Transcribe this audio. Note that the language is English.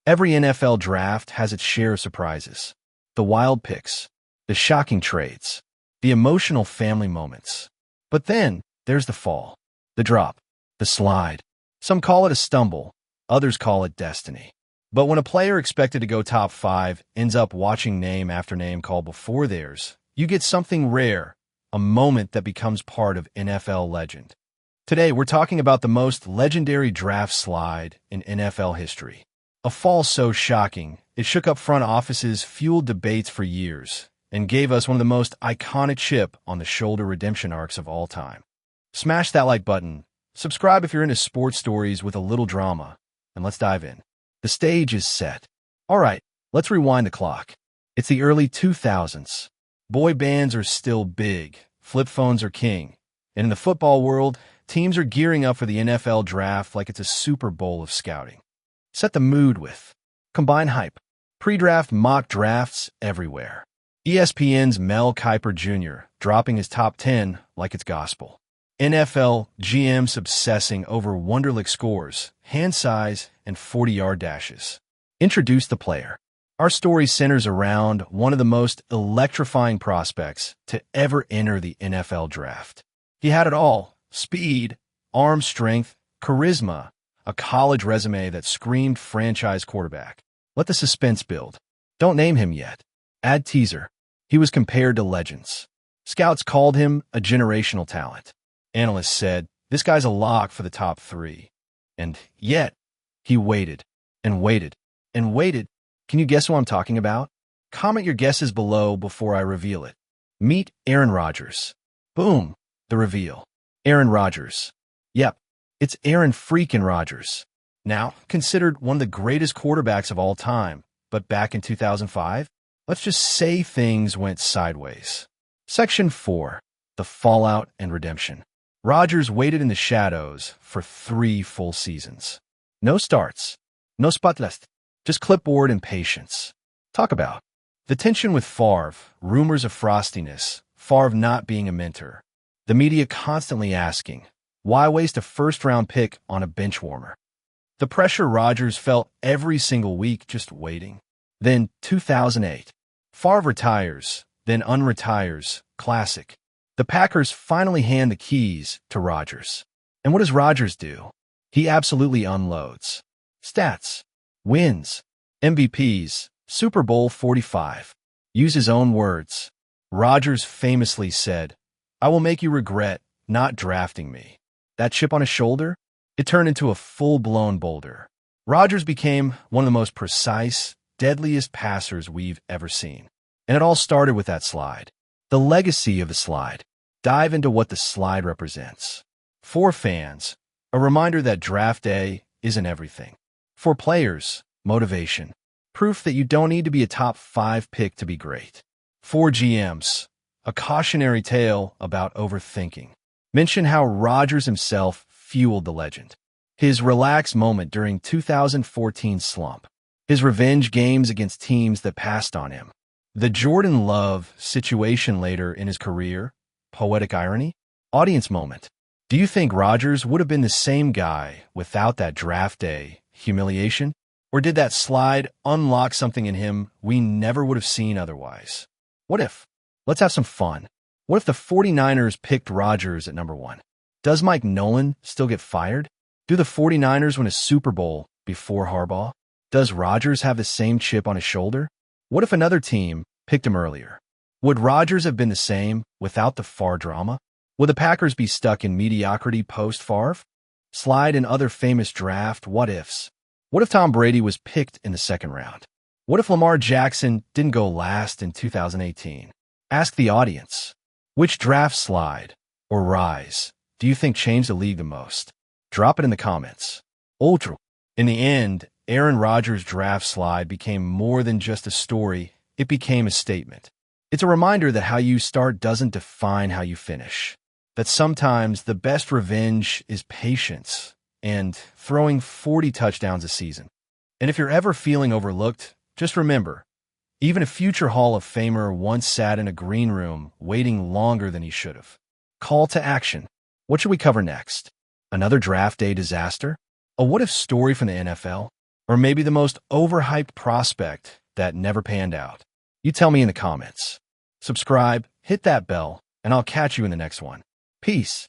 Every NFL draft has its share of surprises. The wild picks, the shocking trades, the emotional family moments. But then there's the fall, the drop, the slide. Some call it a stumble, others call it destiny. But when a player expected to go top 5 ends up watching name after name called before theirs, you get something rare, a moment that becomes part of NFL legend. Today, we're talking about the most legendary draft slide in NFL history. A fall so shocking, it shook up front offices, fueled debates for years, and gave us one of the most iconic chip on the shoulder redemption arcs of all time. Smash that like button, subscribe if you're into sports stories with a little drama, and let's dive in. The stage is set. All right, let's rewind the clock. It's the early 2000s. Boy bands are still big, flip phones are king, and in the football world, teams are gearing up for the NFL draft like it's a Super Bowl of scouting. Set the mood with combine hype, pre-draft mock drafts everywhere. ESPN's Mel Kiper Jr. dropping his top 10 like it's gospel. NFL GMs obsessing over Wonderlic scores, hand size, and 40-yard dashes. Introduce the player. Our story centers around one of the most electrifying prospects to ever enter the NFL draft. He had it all: speed, arm strength, charisma, a college resume that screamed franchise quarterback. Let the suspense build. Don't name him yet. Add teaser. He was compared to legends. Scouts called him a generational talent. Analysts said, this guy's a lock for the top 3. And yet, he waited, and waited, and waited. Can you guess who I'm talking about? Comment your guesses below before I reveal it. Meet Aaron Rodgers. Boom, the reveal. Aaron Rodgers. Yep, it's Aaron freaking Rodgers. Now, considered one of the greatest quarterbacks of all time, but back in 2005, let's just say things went sideways. Section 4. The Fallout and Redemption. Rodgers waited in the shadows for 3 full seasons. No starts, no spotlight, just clipboard and patience. Talk about the tension with Favre, rumors of frostiness, Favre not being a mentor, the media constantly asking, why waste a first-round pick on a bench warmer? The pressure Rodgers felt every single week just waiting. Then 2008. Favre retires, then unretires, classic. The Packers finally hand the keys to Rodgers. And what does Rodgers do? He absolutely unloads. Stats, wins, MVPs, Super Bowl 45. Use his own words. Rodgers famously said, I will make you regret not drafting me. That chip on his shoulder? It turned into a full-blown boulder. Rodgers became one of the most precise, deadliest passers we've ever seen. And it all started with that slide. The legacy of the slide. Dive into what the slide represents. For fans, a reminder that draft day isn't everything. For players, motivation. Proof that you don't need to be a top 5 pick to be great. For GMs, a cautionary tale about overthinking. Mention how Rodgers himself fueled the legend. His relaxed moment during 2014 slump. His revenge games against teams that passed on him. The Jordan Love situation later in his career. Poetic irony? Audience moment. Do you think Rodgers would have been the same guy without that draft day humiliation? Or did that slide unlock something in him we never would have seen otherwise? What if? Let's have some fun. What if the 49ers picked Rodgers at number 1? Does Mike Nolan still get fired? Do the 49ers win a Super Bowl before Harbaugh? Does Rodgers have the same chip on his shoulder? What if another team picked him earlier? Would Rodgers have been the same without the Favre drama? Would the Packers be stuck in mediocrity post-Favre? Slide and other famous draft what-ifs. What if Tom Brady was picked in the 2nd round? What if Lamar Jackson didn't go last in 2018? Ask the audience. Which draft slide or rise do you think changed the league the most? Drop it in the comments. Ultra. In the end, Aaron Rodgers' draft slide became more than just a story. It became a statement. It's a reminder that how you start doesn't define how you finish. That sometimes the best revenge is patience and throwing 40 touchdowns a season. And if you're ever feeling overlooked, just remember, even a future Hall of Famer once sat in a green room waiting longer than he should have. Call to action. What should we cover next? Another draft day disaster? A what-if story from the NFL? Or maybe the most overhyped prospect that never panned out? You tell me in the comments. Subscribe, hit that bell, and I'll catch you in the next one. Peace.